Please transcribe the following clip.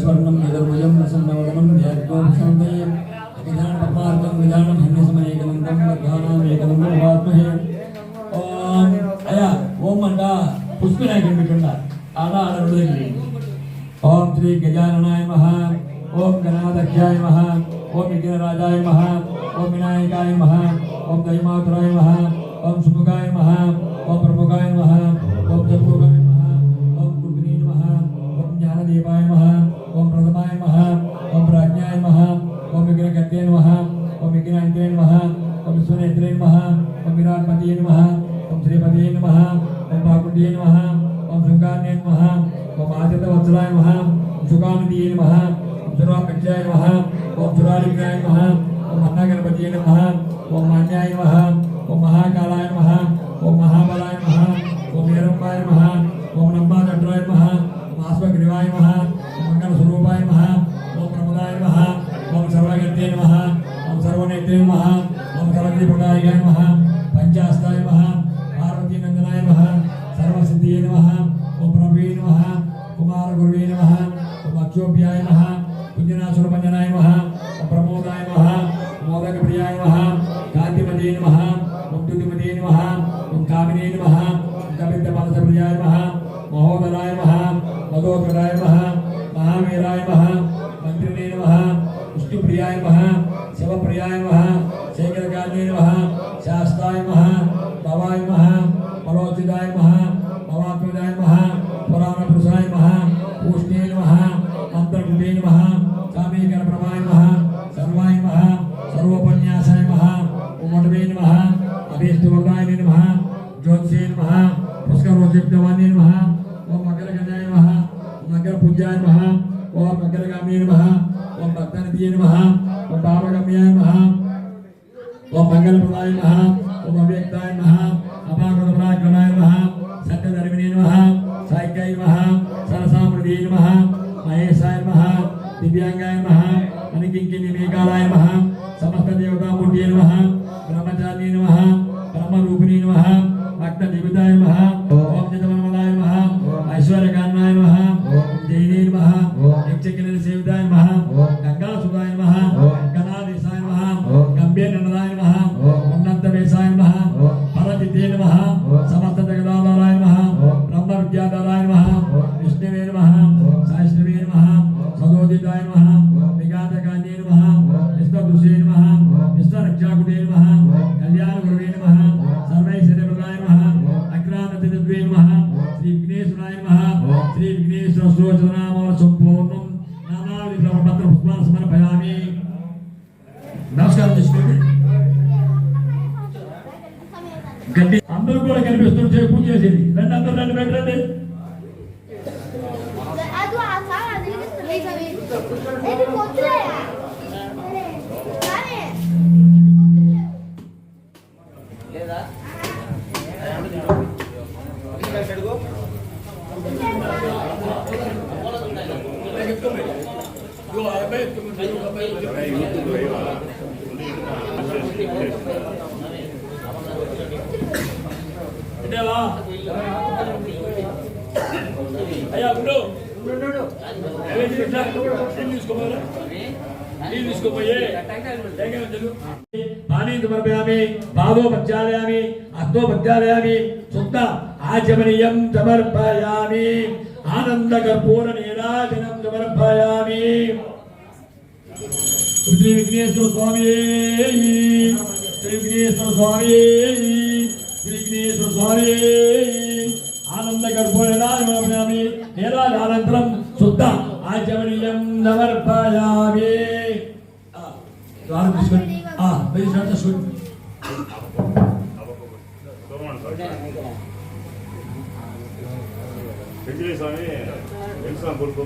स्वर्णं यदुर्भुजं प्रसन्नवदनं ध्यात्वाभिशान्तये विधान पद्मार्कं विधानं धन्यसमयेकनन्दं वर्धानाम् एकदन्तं भवात्महे ओम अया ओम अंट पुष्पनायकन बिट्टुंड आड आड रुदगली ओम श्री गजाननाय नमः ओम गणाध्यक्षाय नमः ओम विघ्नराजाय नमः ओम विनायकाय नमः ओम दैमातुराय नमः ओम सुमुखाय नमः ओम प्रमुखाय नमः ओम जगमुखाय नमः ओम कुर्बिनी नमः ओम ज्ञानदेवाय नमः ओम प्रथमाय नमः ओम प्राज्ञाय नमः ओम विघ्नकर्ते नमः ओम विघ्नहन्त्रे नमः ओम विश्वनेत्रे नमः ओम विराट्पतये नमः ओम श्रीपतये नमः ओम भाकुण्डये नमः ओम शृंगारण्ये नमः ओम आदित्यवत्सलाय नमः ओम सुकामदिये नमः ओम सर्वापेक्षाय नमः ओम सुरालिकाय नमः ओम महागणपतये नमः ओम मान्याय नमः ओम महाकालाय नमः ओम महाबलाय नमः ओम वीरम्बाय नमः ओम नम्बाजट्राय नमः ओम आश्वग्रीवाय नमः ओम मंगलस्वरूपाय नमः ओम प्रमदाय नमः ओम सर्वगत्ये नमः ओम सर्वनेत्रे नमः ओम सर्वदीपकाय नमः पंचास्ताय नमः पार्वती नंदनाय नमः सर्वसिद्धिये नमः ओम प्रभवे नमः कुमार गुरुवे नमः ओम अक्षोभ्याय नमः कुञ्जनासुरभञ्जनाय नमः ओम प्रमोदाय नमः मोदक प्रियाय नमः कांतिमते नमः ओम द्युतिमते नमः ओम कामिने नमः ओम कपितपादप्रियाय नमः महोदराय नमः मदोदराय नमः महावीराय नमः मंत्रिणे नमः विष्णुप्रियाय नमः शिवप्रियाय नमः शेखरकान्ये नमः शास्ताय नमः भवाय नमः मलोचिताय नमः भवात्मजाय नमः पुराणपुरुषाय नमः पूष्णे नमः मंत्रकृते नमः कामीकरप्रभाय नमः सर्वाय नमः सर्वोपन्यासाय नमः उमटवे नमः अभीष्टवरदाय नमः ज्योतिषे नमः पुष्करोचितवान्ये नमः ओम मकरगजाय नमः ओम मकरपूज्याय नमः ओम मकरगामिने नमः ओम भक्तनिधिये नमः ओम पापगम्याय नमः ओम मंगलप्रदाय नमः ओम अव्यक्ताय नमः अपाकृतपराक्रमाय नमः सत्यधर्मिणे नमः साइकाय नमः सरसामृतिये नमः महेशाय नमः दिव्यांगाय नमः अनिकिंकिनीमेकालाय नमः समस्त देवतामूर्तये नमः ब्रह्मचारिणे नमः ब्रह्मरूपिणे नमः भक्तजीविताय नमः ओम चिदमनमलाय नमः ऐश्वर्यकान्नाय नमः जैने नमः यक्षकिलसेविताय नमः गंगासुताय नमः गणाधीशाय नमः गंभीरनंदनाय नमः उन्नतवेशाय नमः परजिते नमः समस्त जगदाधाराय नमः ब्रह्मविद्याधाराय नमः विष्णवे नमः साष्णवे नमः सदोदिताय नमः विघातकान्ये नमः विष्णुदुषे नमः विष्णुरक्षाकुटे नमः कल्याणगुरवे नमः सर्वैश्वर्यप्रदाय नमः अग्रानतिद्वे नमः श्री विघ्नेश्वराय नमः श्री विघ्नेश्वर स्तोत्रनाम संपूर्णं नानाविध ब्रह्मपत्र पुष्पान् समर्पयामि। నమస్కారం చేసుకోండి. గట్టి అందరూ కూడా కనిపిస్తుంటే పూజ చేసేది రండి అందరూ రండి పెట్టండి. అయ్యా ఉండు पानी समर्पयामि पादो प्रक्षालयामि हस्तो प्रक्षालयामि शुद्ध आचमनीयं समर्पयामि आनंद कर्पूर नीराजनं समर्पयामि। श्री विघ्नेश्वर स्वामी श्री विघ्नेश्वर स्वामी श्री विघ्नेश्वर स्वामी आनंद कर्पूर नीराजनं नीराजनानन्तरं शुद्ध आचमनीयं समर्पयामि। వెంకటేశ్వర స్వామి వెంకటేశ్వర కొడుకు